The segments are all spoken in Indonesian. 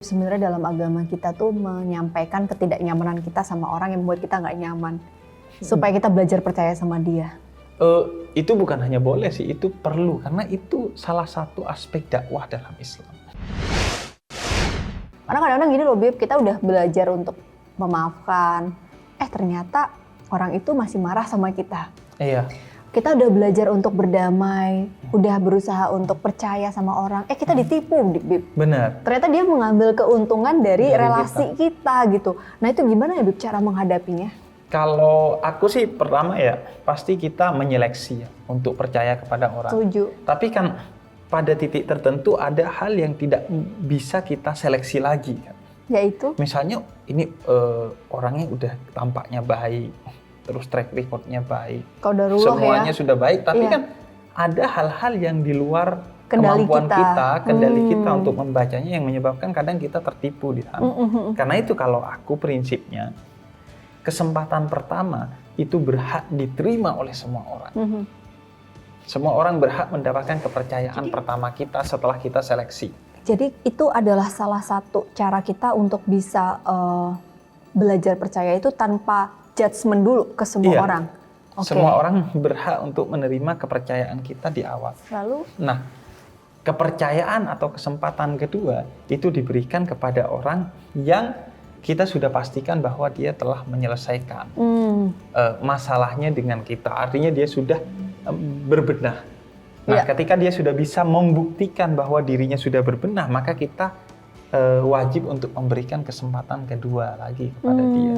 Sebenarnya dalam agama kita tuh menyampaikan ketidaknyamanan kita sama orang yang membuat kita nggak nyaman. Supaya kita belajar percaya sama dia. Itu bukan hanya boleh sih, itu perlu. Karena itu salah satu aspek dakwah dalam Islam. Karena kadang-kadang gini loh Bib, kita udah belajar untuk memaafkan. Ternyata orang itu masih marah sama kita. Iya. Kita udah belajar untuk berdamai, udah berusaha untuk percaya sama orang. Kita ditipu, Bib. Benar. Ternyata dia mengambil keuntungan dari relasi kita gitu. Nah itu gimana ya Bib cara menghadapinya? Kalau aku sih pertama ya, pasti kita menyeleksi ya, untuk percaya kepada orang. Setuju. Tapi kan pada titik tertentu ada hal yang tidak bisa kita seleksi lagi kan. Yaitu? Misalnya ini orangnya udah tampaknya baik, terus track record-nya baik, semuanya sudah baik, tapi kan ada hal-hal yang di luar kemampuan kendali kita untuk membacanya yang menyebabkan kadang kita tertipu di sana. Karena itu kalau aku prinsipnya, kesempatan pertama itu berhak diterima oleh semua orang. Semua orang berhak mendapatkan kepercayaan pertama kita setelah kita seleksi. Jadi itu adalah salah satu cara kita untuk bisa belajar percaya itu tanpa judgement dulu ke semua orang. Semua orang berhak untuk menerima kepercayaan kita di awal. Lalu? Nah, kepercayaan atau kesempatan kedua itu diberikan kepada orang yang kita sudah pastikan bahwa dia telah menyelesaikan masalahnya dengan kita. Artinya dia sudah berbenah. Nah, ketika dia sudah bisa membuktikan bahwa dirinya sudah berbenah, maka kita wajib untuk memberikan kesempatan kedua lagi kepada dia.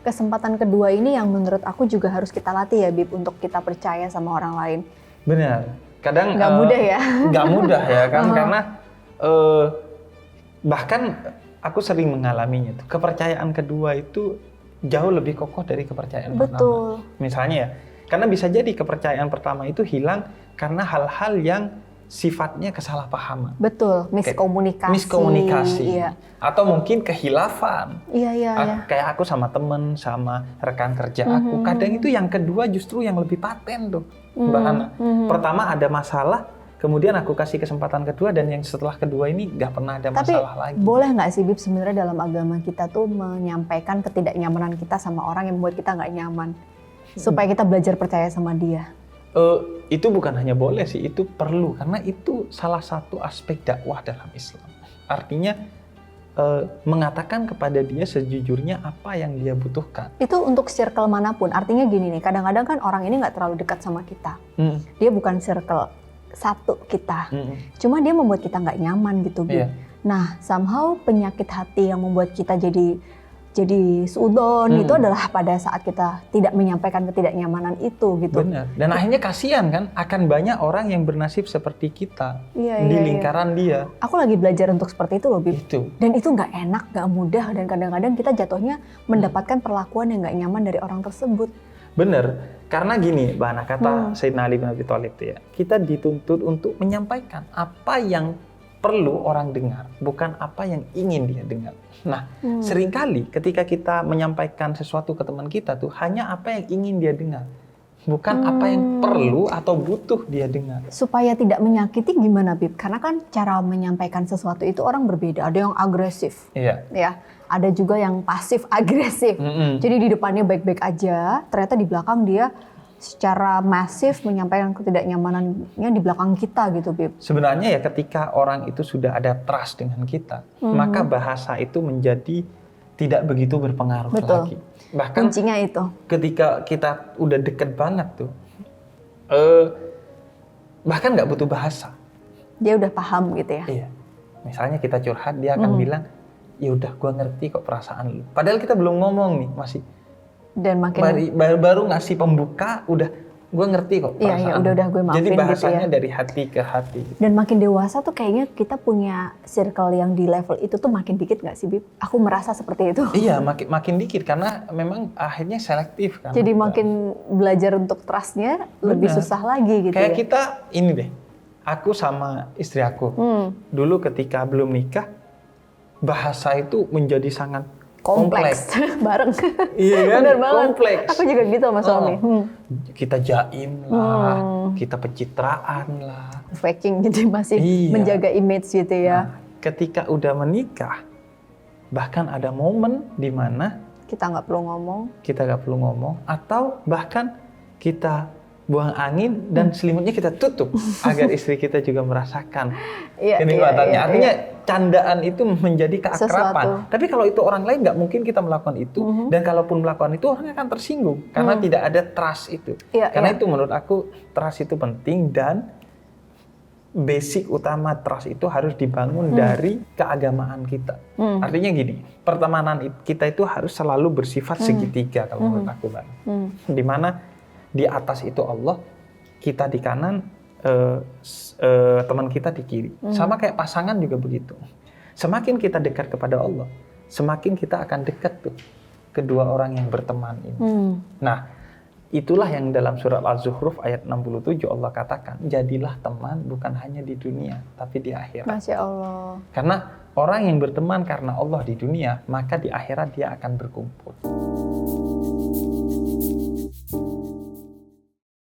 Kesempatan kedua ini yang menurut aku juga harus kita latih ya, Bib, untuk kita percaya sama orang lain. Benar. Kadang nggak mudah ya. Nggak mudah ya kan, karena bahkan aku sering mengalaminya. Kepercayaan kedua itu jauh lebih kokoh dari kepercayaan pertama. Misalnya ya, karena bisa jadi kepercayaan pertama itu hilang karena hal-hal yang sifatnya kesalahpahaman. Betul, miskomunikasi. Iya. Atau mungkin kehilafan. Iya. Kayak aku sama temen, sama rekan kerja aku. Kadang itu yang kedua justru yang lebih paten tuh, Mbak Hana. Pertama ada masalah, kemudian aku kasih kesempatan kedua, dan yang setelah kedua ini nggak pernah ada masalah lagi. Tapi boleh nggak sih Bib, sebenarnya dalam agama kita tuh menyampaikan ketidaknyamanan kita sama orang yang membuat kita nggak nyaman. Supaya kita belajar percaya sama dia. Itu bukan hanya boleh sih, itu perlu. Karena itu salah satu aspek dakwah dalam Islam. Artinya mengatakan kepada dia sejujurnya apa yang dia butuhkan. Itu untuk circle manapun. Artinya gini nih, kadang-kadang kan orang ini nggak terlalu dekat sama kita. Dia bukan circle satu kita. Cuma dia membuat kita nggak nyaman gitu. Nah, somehow penyakit hati yang membuat kita jadi suudon itu adalah pada saat kita tidak menyampaikan ketidaknyamanan itu gitu. Benar. Dan akhirnya kasihan kan, akan banyak orang yang bernasib seperti kita di lingkaran dia. Aku lagi belajar untuk seperti itu loh, Bib. Dan itu nggak enak, nggak mudah, dan kadang-kadang kita jatuhnya mendapatkan perlakuan yang nggak nyaman dari orang tersebut. Benar. Karena gini, Mbak Hana, kata Sayyidina Ali bin Abi Thalib ya, kita dituntut untuk menyampaikan apa yang perlu orang dengar, bukan apa yang ingin dia dengar. Nah, seringkali ketika kita menyampaikan sesuatu ke teman kita tuh hanya apa yang ingin dia dengar, bukan apa yang perlu atau butuh dia dengar. Supaya tidak menyakiti gimana, Bib? Karena kan cara menyampaikan sesuatu itu orang berbeda. Ada yang agresif, ada juga yang pasif agresif. Jadi di depannya baik-baik aja, ternyata di belakang dia secara masif menyampaikan ketidaknyamanannya di belakang kita gitu, Bib. Sebenarnya ya ketika orang itu sudah ada trust dengan kita, maka bahasa itu menjadi tidak begitu berpengaruh lagi. Bahkan kuncinya itu. Ketika kita udah deket banget tuh, bahkan nggak butuh bahasa. Dia udah paham gitu ya. Iya. Misalnya kita curhat, dia akan bilang, ya udah gua ngerti kok perasaan lu. Padahal kita belum ngomong nih, masih. Dan makin baru ngasih pembuka, udah gue ngerti kok perasaan. Udah gue maafin. Jadi bahasanya gitu ya. dari hati ke hati. Dan makin dewasa tuh kayaknya kita punya circle yang di level itu tuh makin dikit nggak sih, Bib? Aku merasa seperti itu. Iya, makin dikit karena memang akhirnya selektif kan. Jadi makin belajar untuk trustnya lebih susah lagi gitu. Kayak kita ini deh, aku sama istri aku dulu ketika belum nikah, bahasa itu menjadi sangat kompleks. Bareng. Iya kan? Bener banget. Kompleks. Aku juga gitu sama suami. Kita jaim lah, kita pencitraan lah. Faking gitu masih menjaga image gitu ya. ketika udah menikah, bahkan ada momen di mana kita nggak perlu ngomong, atau bahkan kita buang angin dan selimutnya kita tutup agar istri kita juga merasakan kenikmatannya. Artinya candaan itu menjadi keakraban. Tapi kalau itu orang lain nggak mungkin kita melakukan itu. Dan kalaupun melakukan itu orang akan tersinggung karena tidak ada trust itu. Karena itu menurut aku trust itu penting dan basic utama trust itu harus dibangun dari keagamaan kita. Artinya gini, pertemanan kita itu harus selalu bersifat segitiga kalau menurut aku, Mbak. Dimana di atas itu Allah, kita di kanan, teman kita di kiri. Sama kayak pasangan juga begitu. Semakin kita dekat kepada Allah, semakin kita akan dekat tuh kedua orang yang berteman ini. Nah, itulah yang dalam surat Al-Zukhruf ayat 67 Allah katakan, jadilah teman bukan hanya di dunia, tapi di akhirat. Masya Allah. Karena orang yang berteman karena Allah di dunia, maka di akhirat dia akan berkumpul.